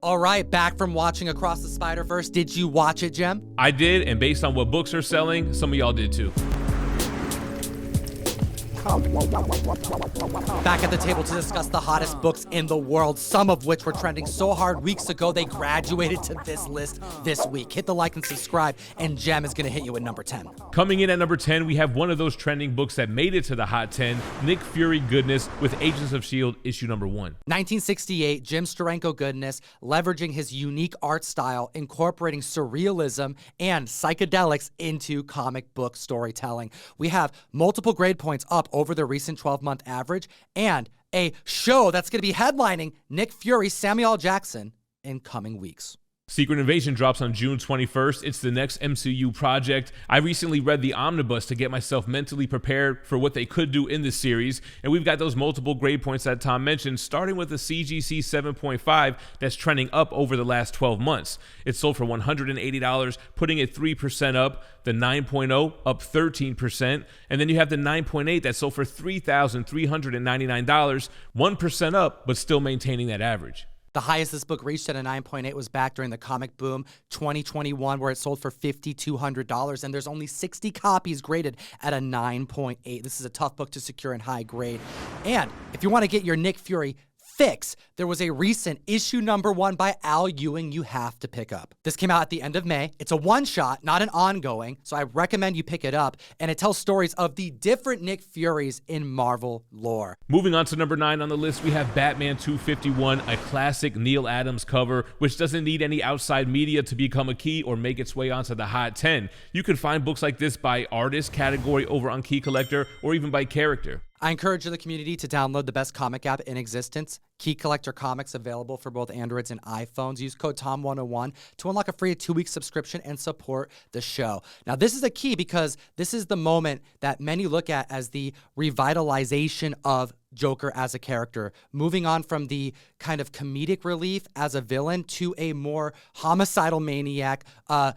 All right, back from watching Across the Spider-Verse. Did you watch it, Jem? I did, and based on what books are selling, some of y'all did too. Back at the table to discuss the hottest books in the world, some of which were trending so hard weeks ago they graduated to this list this week. Hit the like and subscribe, and Jem is going to hit you at number 10. Coming in at number 10, we have one of those trending books that made it to the Hot 10, Nick Fury Goodness with Agents of S.H.I.E.L.D. issue number 1. 1968, Jim Steranko Goodness, leveraging his unique art style, incorporating surrealism and psychedelics into comic book storytelling. We have multiple grade points up over the recent 12-month average, and a show that's going to be headlining Nick Fury, Samuel L. Jackson in coming weeks. Secret Invasion drops on June 21st. It's the next MCU project. I recently read the omnibus to get myself mentally prepared for what they could do in this series, and we've got those multiple grade points that Tom mentioned, starting with a CGC 7.5 that's trending up over the last 12 months. It sold for $180, putting it 3% up, the 9.0 up 13%, and then you have the 9.8 that sold for $3,399, 1% up, but still maintaining that average. The highest this book reached at a 9.8 was back during the comic boom 2021, where it sold for $5,200, and there's only 60 copies graded at a 9.8. This is a tough book to secure in high grade. And if you want to get your Nick Fury fix, there was a recent issue number 1 by Al Ewing you have to pick up. This came out at the end of May. It's a one-shot, not an ongoing, so I recommend you pick it up, and it tells stories of the different Nick Furies in Marvel lore. Moving on to number 9 on the list, we have Batman 251, a classic Neal Adams cover, which doesn't need any outside media to become a key or make its way onto the Hot 10. You can find books like this by artist category over on Key Collector, or even by character. I encourage the community to download the best comic app in existence, Key Collector Comics, available for both Androids and iPhones. Use code TOM101 to unlock a free 2-week subscription and support the show. Now, this is a key because this is the moment that many look at as the revitalization of Joker as a character, moving on from the kind of comedic relief as a villain to a more homicidal maniac,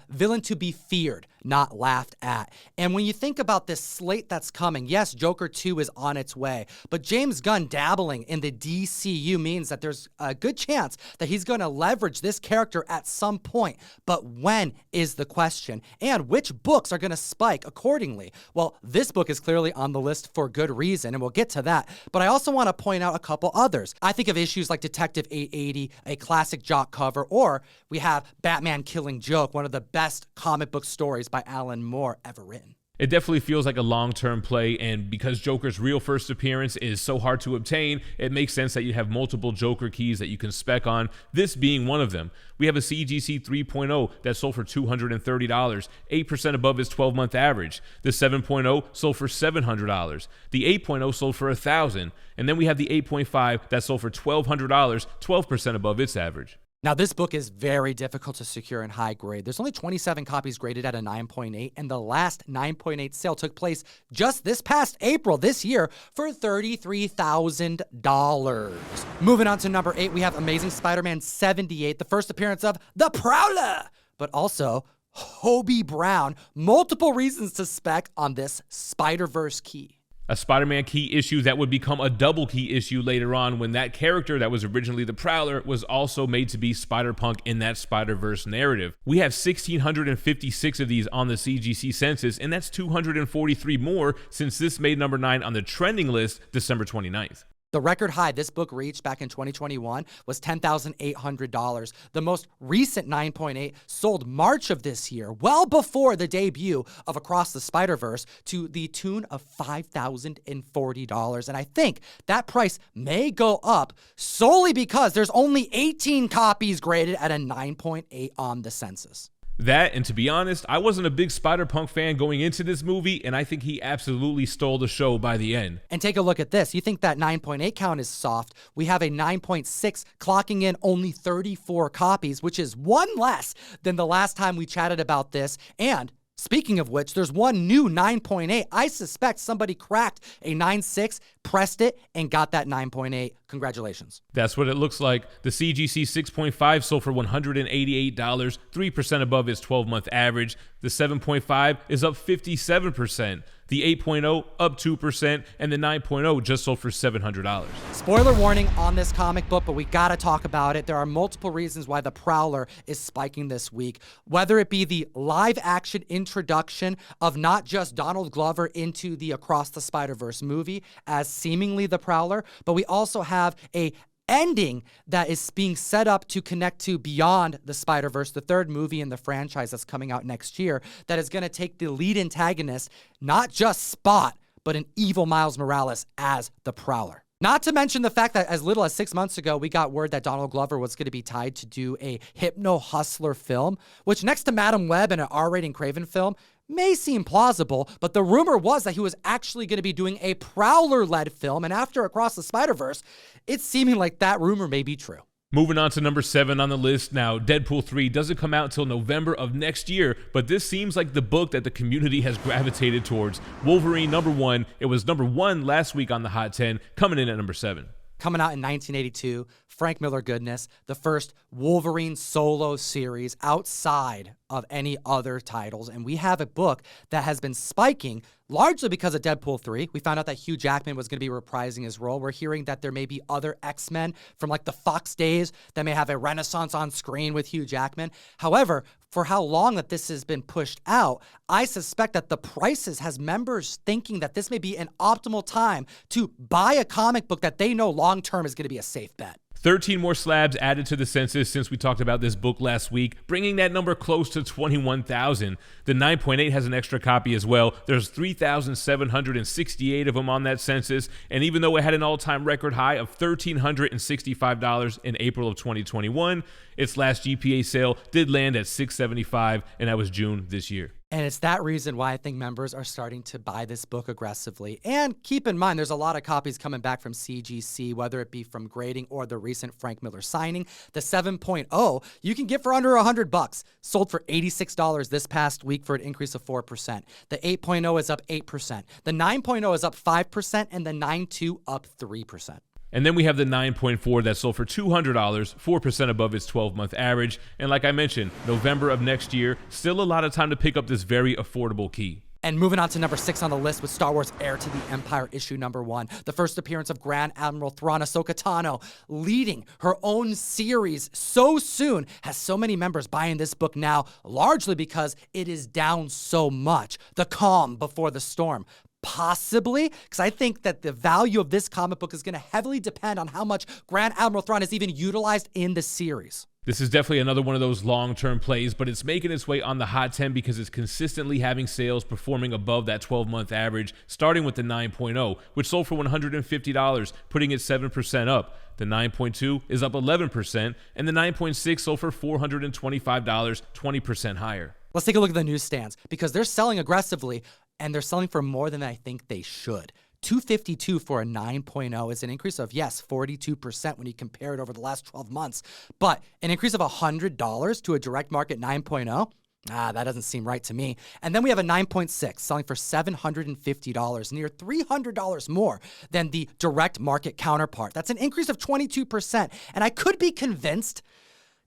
villain to be feared, not laughed at. And when you think about this slate that's coming, yes, Joker 2 is on its way, but James Gunn dabbling in the DCU means that there's a good chance that he's going to leverage this character at some point. But when is the question? And which books are going to spike accordingly? Well, this book is clearly on the list for good reason, and we'll get to that. But I also want to point out a couple others. I think of issues like Detective 880, a classic jock cover, or we have Batman Killing Joke, one of the best comic book stories by Alan Moore ever written. It definitely feels like a long-term play, and because Joker's real first appearance is so hard to obtain, it makes sense that you have multiple Joker keys that you can spec on, this being one of them. We have a CGC 3.0 that sold for $230, 8% above its 12-month average. The 7.0 sold for $700. The 8.0 sold for $1,000, and then we have the 8.5 that sold for $1,200, 12% above its average. Now, this book is very difficult to secure in high grade. There's only 27 copies graded at a 9.8, and the last 9.8 sale took place just this past April this year for $33,000. Moving on to number 8, we have Amazing Spider-Man 78, the first appearance of the Prowler, but also Hobie Brown. Multiple reasons to spec on this Spider-Verse key. A Spider-Man key issue that would become a double key issue later on when that character that was originally the Prowler was also made to be Spider-Punk in that Spider-Verse narrative. We have 1,656 of these on the CGC census, and that's 243 more since this made number 9 on the trending list December 29th. The record high this book reached back in 2021 was $10,800. The most recent 9.8 sold March of this year, well before the debut of Across the Spider-Verse, to the tune of $5,040. And I think that price may go up solely because there's only 18 copies graded at a 9.8 on the census. That, and to be honest, I wasn't a big Spider-Punk fan going into this movie, and I think he absolutely stole the show by the end. And take a look at this. You think that 9.8 count is soft. We have a 9.6 clocking in only 34 copies, which is one less than the last time we chatted about this. And speaking of which, there's one new 9.8. I suspect somebody cracked a 9.6, pressed it and got that 9.8. Congratulations. That's what it looks like. The CGC 6.5 sold for $188, 3% above its 12-month average. The 7.5 is up 57%. The 8.0 up 2%, and the 9.0 just sold for $700. Spoiler warning on this comic book, but we gotta talk about it. There are multiple reasons why the Prowler is spiking this week, whether it be the live-action introduction of not just Donald Glover into the Across the Spider-Verse movie as seemingly the Prowler, but we also have a ending that is being set up to connect to Beyond the Spider-Verse, the third movie in the franchise that's coming out next year, that is going to take the lead antagonist, not just Spot, but an evil Miles Morales as the Prowler. Not to mention the fact that as little as 6 months ago, we got word that Donald Glover was going to be tied to do a Hypno Hustler film, which next to Madam Web and an R-rated Craven film, may seem plausible, but the rumor was that he was actually going to be doing a Prowler-led film, and after Across the Spider-Verse, it's seeming like that rumor may be true. Moving on to number 7 on the list now, Deadpool 3 doesn't come out until November of next year, but this seems like the book that the community has gravitated towards. Wolverine number 1, it was number 1 last week on the Hot 10, coming in at number 7. Coming out in 1982, Frank Miller goodness, the first Wolverine solo series outside of any other titles. And we have a book that has been spiking largely because of Deadpool 3. We found out that Hugh Jackman was going to be reprising his role. We're hearing that there may be other X-Men from like the Fox days that may have a renaissance on screen with Hugh Jackman. However, for how long that this has been pushed out, I suspect that the prices has members thinking that this may be an optimal time to buy a comic book that they know long-term is going to be a safe bet. 13 more slabs added to the census since we talked about this book last week, bringing that number close to 21,000. The 9.8 has an extra copy as well. There's 3,768 of them on that census, and even though it had an all-time record high of $1,365 in April of 2021, its last GPA sale did land at $675, and that was June this year. And it's that reason why I think members are starting to buy this book aggressively. And keep in mind, there's a lot of copies coming back from CGC, whether it be from grading or the recent Frank Miller signing. The 7.0 you can get for under $100, sold for $86 this past week for an increase of 4%. The 8.0 is up 8%. The 9.0 is up 5%, and the 9.2 up 3%. And then we have the 9.4 that sold for $200, 4% above its 12-month average. And like I mentioned, November of next year, still a lot of time to pick up this very affordable key. And moving on to number 6 on the list with Star Wars Heir to the Empire issue number 1. The first appearance of Grand Admiral Thrawn Ahsoka Tano leading her own series so soon has so many members buying this book now, largely because it is down so much. The calm before the storm. Possibly, because I think that the value of this comic book is going to heavily depend on how much Grand Admiral Thrawn is even utilized in the series. This is definitely another one of those long-term plays, but it's making its way on the Hot 10 because it's consistently having sales performing above that 12-month average, starting with the 9.0, which sold for $150, putting it 7% up. The 9.2 is up 11%, and the 9.6 sold for $425, 20% higher. Let's take a look at the newsstands, because they're selling aggressively, and they're selling for more than I think they should. $252 for a 9.0 is an increase of, yes, 42% when you compare it over the last 12 months. But an increase of $100 to a direct market 9.0? That doesn't seem right to me. And then we have a 9.6 selling for $750, near $300 more than the direct market counterpart. That's an increase of 22%. And I could be convinced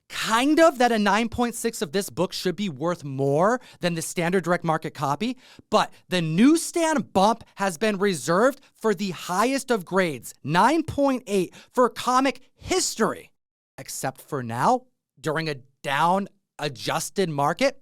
kind of that a 9.6 of this book should be worth more than the standard direct market copy, but the newsstand bump has been reserved for the highest of grades, 9.8 for comic history, except for now, during a down adjusted market.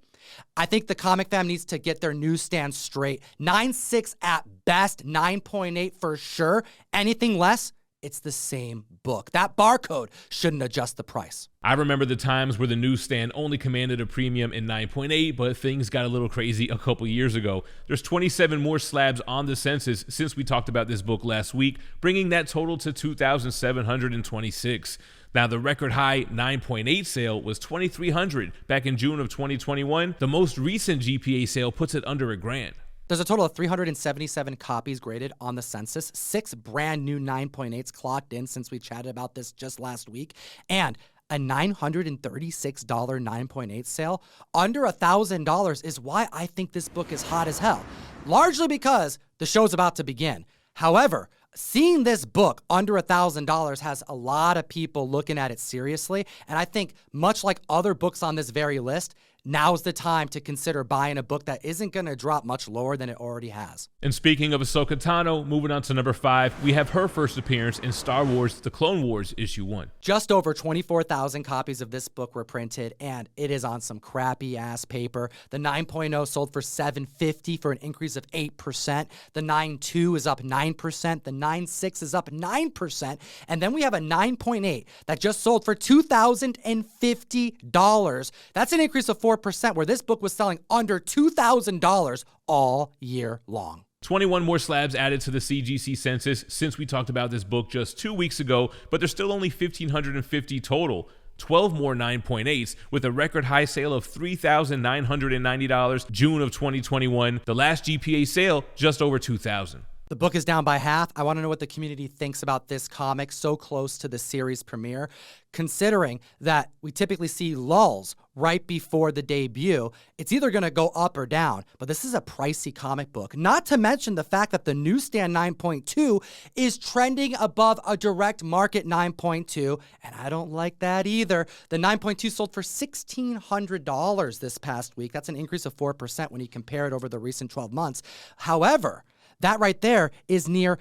I think the comic fam needs to get their newsstand straight. 9.6 at best, 9.8 for sure. Anything less, it's the same book. That barcode shouldn't adjust the price. I remember the times where the newsstand only commanded a premium in 9.8, but things got a little crazy a couple years ago. There's 27 more slabs on the census since we talked about this book last week, bringing that total to 2,726. Now, the record high 9.8 sale was 2,300 back in June of 2021. The most recent GPA sale puts it under $1,000. There's a total of 377 copies graded on the census, 6 brand new 9.8s clocked in since we chatted about this just last week, and a $936 9.8 sale under $1,000 is why I think this book is hot as hell, largely because the show's about to begin. However, seeing this book under $1,000 has a lot of people looking at it seriously. And I think much like other books on this very list, now's the time to consider buying a book that isn't going to drop much lower than it already has. And speaking of Ahsoka Tano, moving on to number 5, we have her first appearance in Star Wars The Clone Wars Issue 1. Just over 24,000 copies of this book were printed, and it is on some crappy-ass paper. The 9.0 sold for $750 for an increase of 8%. The 9.2 is up 9%. The 9.6 is up 9%. And then we have a 9.8 that just sold for $2,050. That's an increase of 4%, where this book was selling under $2,000 all year long. 21 more slabs added to the CGC census since we talked about this book just 2 weeks ago, but there's still only 1,550 total. 12 more 9.8s with a record high sale of $3,990 June of 2021. The last GPA sale just over 2,000. The book is down by half. I want to know what the community thinks about this comic so close to the series premiere, considering that we typically see lulls right before the debut. It's either going to go up or down, but this is a pricey comic book. Not to mention the fact that the newsstand 9.2 is trending above a direct market 9.2, and I don't like that either. The 9.2 sold for $1,600 this past week. That's an increase of 4% when you compare it over the recent 12 months. However, that right there is near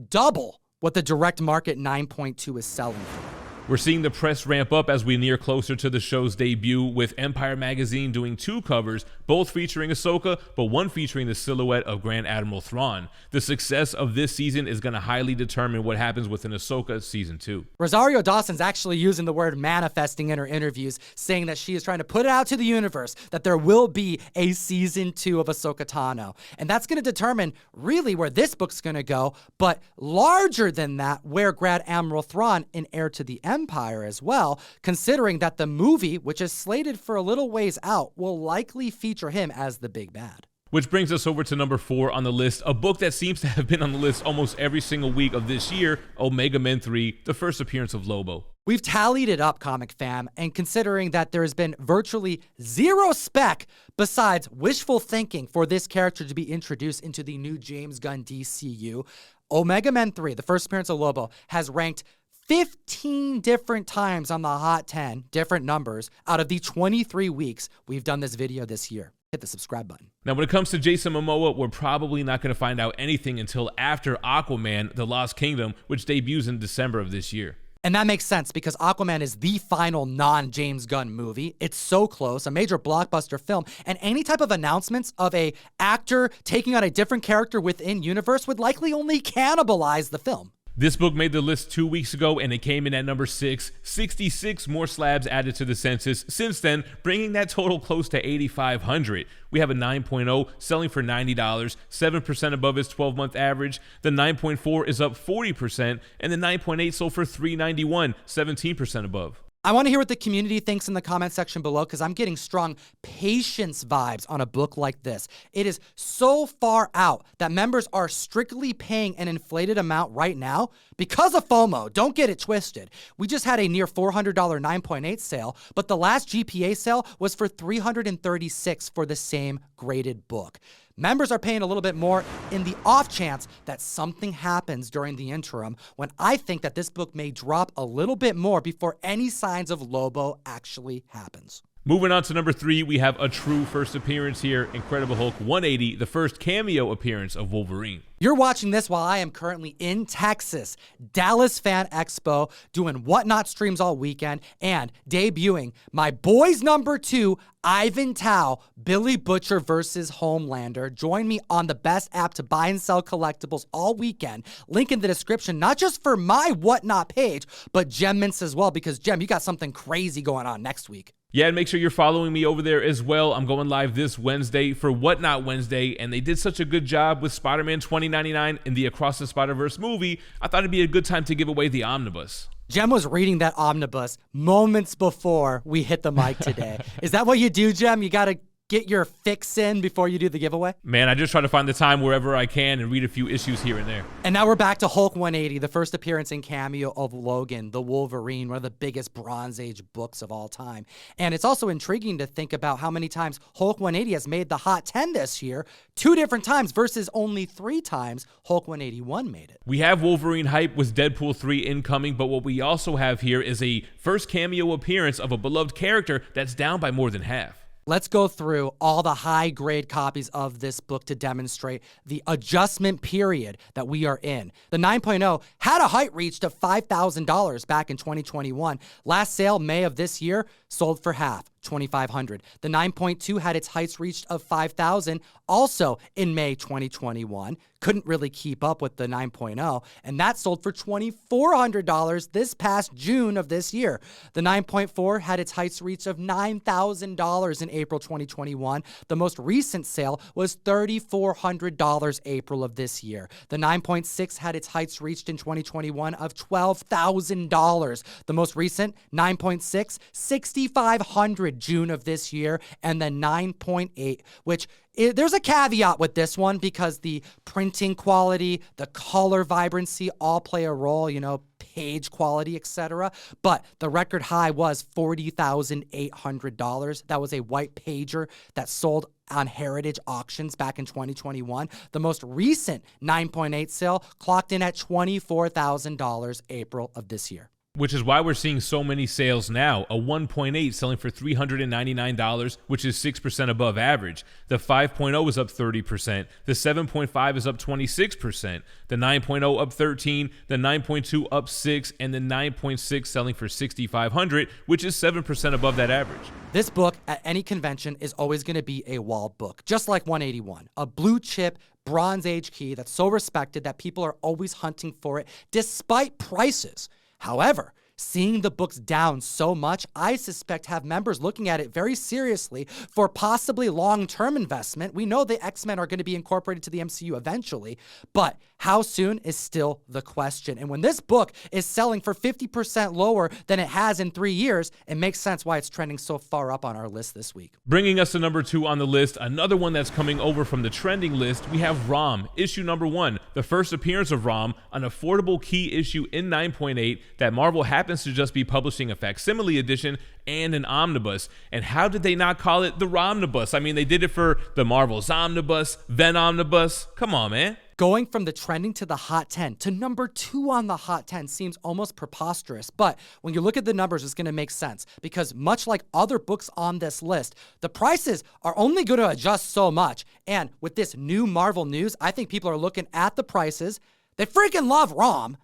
double what the direct market 9.2 is selling for. We're seeing the press ramp up as we near closer to the show's debut, with Empire Magazine doing 2 covers, both featuring Ahsoka, but one featuring the silhouette of Grand Admiral Thrawn. The success of this season is going to highly determine what happens within Ahsoka Season 2. Rosario Dawson's actually using the word manifesting in her interviews, saying that she is trying to put it out to the universe that there will be a Season 2 of Ahsoka Tano. And that's going to determine really where this book's going to go, but larger than that, where Grand Admiral Thrawn in Heir to the Empire as well, considering that the movie, which is slated for a little ways out, will likely feature him as the big bad. Which brings us over to number 4 on the list, a book that seems to have been on the list almost every single week of this year, Omega Men 3, the first appearance of Lobo. We've tallied it up, comic fam, and considering that there has been virtually zero spec besides wishful thinking for this character to be introduced into the new James Gunn DCU, Omega Men 3, the first appearance of Lobo, has ranked 15 different times on the Hot 10, different numbers, out of the 23 weeks we've done this video this year. Hit the subscribe button. Now, when it comes to Jason Momoa, we're probably not going to find out anything until after Aquaman, The Lost Kingdom, which debuts in December of this year. And that makes sense because Aquaman is the final non-James Gunn movie. It's so close, a major blockbuster film, and any type of announcements of a actor taking on a different character within universe would likely only cannibalize the film. This book made the list 2 weeks ago, and it came in at number 6. 66 more slabs added to the census since then, bringing that total close to 8,500. We have a 9.0 selling for $90, 7% above its 12-month average. The 9.4 is up 40%, and the 9.8 sold for $391, 17% above. I want to hear what the community thinks in the comment section below because I'm getting strong patience vibes on a book like this. It is so far out that members are strictly paying an inflated amount right now because of FOMO. Don't get it twisted. We just had a near $400 9.8 sale, but the last GPA sale was for $336 for the same graded book. Members are paying a little bit more in the off chance that something happens during the interim, when I think that this book may drop a little bit more before any signs of Lobo actually happens. Moving on to number 3, we have a true first appearance here, Incredible Hulk 180, the first cameo appearance of Wolverine. You're watching this while I am currently in Texas, Dallas Fan Expo, doing Whatnot streams all weekend, and debuting my boys number 2, Ivan Tao, Billy Butcher versus Homelander. Join me on the best app to buy and sell collectibles all weekend. Link in the description, not just for my Whatnot page, but Gem Mints as well, because Gem, you got something crazy going on next week. Yeah, and make sure you're following me over there as well. I'm going live this Wednesday for Whatnot Wednesday, and they did such a good job with Spider-Man 2099 in the Across the Spider-Verse movie, I thought it'd be a good time to give away the omnibus. Jem was reading that omnibus moments before we hit the mic today. Is that what you do, Jem? You gotta get your fix in before you do the giveaway? Man, I just try to find the time wherever I can and read a few issues here and there. And now we're back to Hulk 180, the first appearance and cameo of Logan, the Wolverine, one of the biggest Bronze Age books of all time. And it's also intriguing to think about how many times Hulk 180 has made the Hot 10 this year, 2 different times versus only 3 times Hulk 181 made it. We have Wolverine hype with Deadpool 3 incoming, but what we also have here is a first cameo appearance of a beloved character that's down by more than half. Let's go through all the high-grade copies of this book to demonstrate the adjustment period that we are in. The 9.0 had a height reached of $5,000 back in 2021. Last sale, May of this year, sold for half, $2,500. The 9.2 had its heights reached of $5,000 also in May 2021. Couldn't really keep up with the 9.0, and that sold for $2,400 this past June of this year. The 9.4 had its heights reached of $9,000 in April 2021. The most recent sale was $3,400 April of this year. The 9.6 had its heights reached in 2021 of $12,000. The most recent 9.6, $6,500 June of this year, and the 9.8, which there's a caveat with this one because the printing quality, the color vibrancy all play a role, page quality, etc. But the record high was $40,800. That was a white pager that sold on Heritage Auctions back in 2021. The most recent 9.8 sale clocked in at $24,000 April of this year. Which is why we're seeing so many sales now. A 1.8 selling for $399, which is 6% above average. The 5.0 is up 30%. The 7.5 is up 26%. The 9.0 up 13. The 9.2 up 6. And the 9.6 selling for $6,500, which is 7% above that average. This book at any convention is always going to be a wall book, just like 181. A blue chip Bronze Age key that's so respected that people are always hunting for it despite prices. However, seeing the books down so much, I suspect have members looking at it very seriously for possibly long-term investment. We know the X-Men are going to be incorporated to the MCU eventually, but how soon is still the question. And when this book is selling for 50% lower than it has in 3 years, it makes sense why it's trending so far up on our list this week. Bringing us to number 2 on the list, another one that's coming over from the trending list, we have Rom, issue number 1, the first appearance of Rom, an affordable key issue in 9.8 that Marvel happens to just be publishing a facsimile edition and an omnibus. And how did they not call it the Romnibus? I mean, they did it for the Marvel Zomnibus, Venomnibus. Come on, man. Going from the trending to the Hot 10 to number 2 on the Hot 10 seems almost preposterous, but when you look at the numbers, it's going to make sense because much like other books on this list, the prices are only going to adjust so much. And with this new Marvel news, I think people are looking at the prices. They freaking love Rom,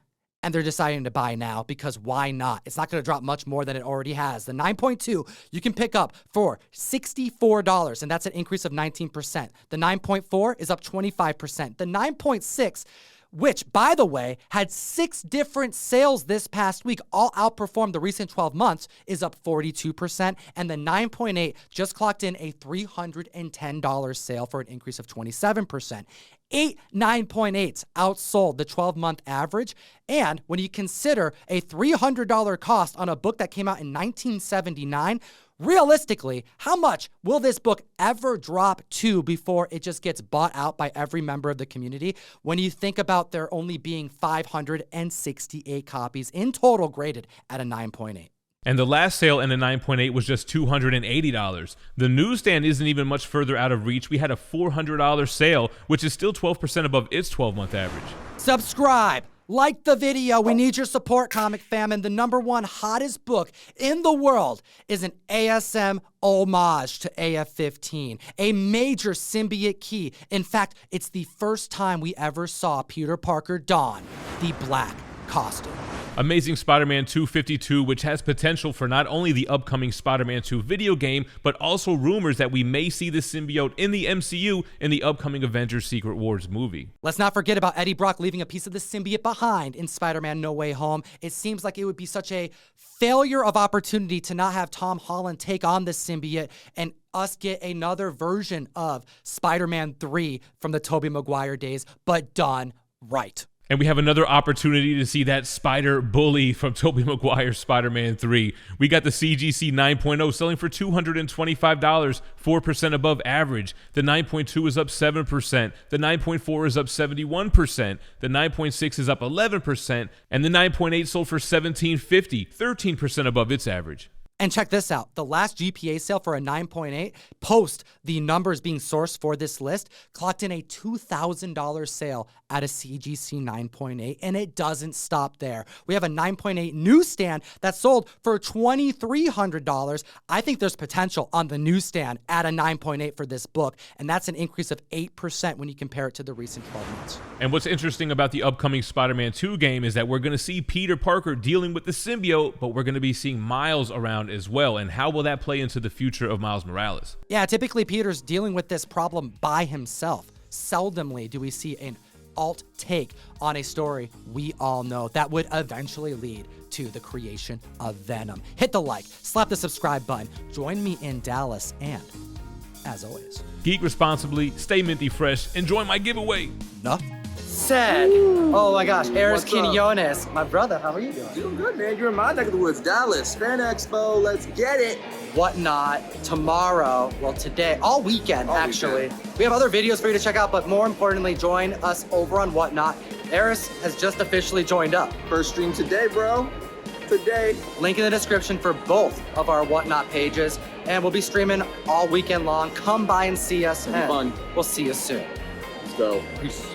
and they're deciding to buy now because why not? It's not going to drop much more than it already has. The 9.2 you can pick up for $64, and that's an increase of 19%. The 9.4 is up 25%. The 9.6, which, by the way, had 6 different sales this past week, all outperformed the recent 12 months, is up 42%. And the 9.8 just clocked in a $310 sale for an increase of 27%. 8 9.8s outsold the 12-month average. And when you consider a $300 cost on a book that came out in 1979, realistically, how much will this book ever drop to before it just gets bought out by every member of the community? When you think about there only being 568 copies in total graded at a 9.8. And the last sale in the 9.8 was just $280. The newsstand isn't even much further out of reach. We had a $400 sale, which is still 12% above its 12-month average. Subscribe. Like the video. We need your support, Comic Fam. And the number 1 hottest book in the world is an ASM homage to AF-15, a major symbiote key. In fact, it's the first time we ever saw Peter Parker don the black costume. Amazing Spider-Man 252, which has potential for not only the upcoming Spider-Man 2 video game, but also rumors that we may see the symbiote in the MCU in the upcoming Avengers Secret Wars movie. Let's not forget about Eddie Brock leaving a piece of the symbiote behind in Spider-Man No Way Home. It seems like it would be such a failure of opportunity to not have Tom Holland take on the symbiote and us get another version of Spider-Man 3 from the Tobey Maguire days, but done right. And we have another opportunity to see that spider bully from Tobey Maguire's Spider-Man 3. We got the CGC 9.0 selling for $225, 4% above average. The 9.2 is up 7%. The 9.4 is up 71%. The 9.6 is up 11%. And the 9.8 sold for $1,750, 13% above its average. And check this out. The last GPA sale for a 9.8, post the numbers being sourced for this list, clocked in a $2,000 sale at a CGC 9.8, and it doesn't stop there. We have a 9.8 newsstand that sold for $2,300. I think there's potential on the newsstand at a 9.8 for this book, and that's an increase of 8% when you compare it to the recent 12 months. And what's interesting about the upcoming Spider-Man 2 game is that we're going to see Peter Parker dealing with the symbiote, but we're going to be seeing Miles around as well. And how will that play into the future of Miles Morales? Yeah, typically Peter's dealing with this problem by himself. Seldomly do we see an alt take on a story we all know that would eventually lead to the creation of Venom. Hit the like, slap the subscribe button, join me in Dallas, and as always, geek responsibly, stay minty fresh, and join my giveaway. Enough said. Oh my gosh, Eris Quinones, my brother, how are you doing? Doing good, man. You're in my neck of the woods, Dallas. Fan Expo, let's get it. Whatnot tomorrow, well today, all weekend actually. Weekend. We have other videos for you to check out, but more importantly, join us over on Whatnot. Eris has just officially joined up. First stream today, bro. Today. Link in the description for both of our Whatnot pages, and we'll be streaming all weekend long. Come by and see us, and fun. We'll see you soon. Let's go. Peace.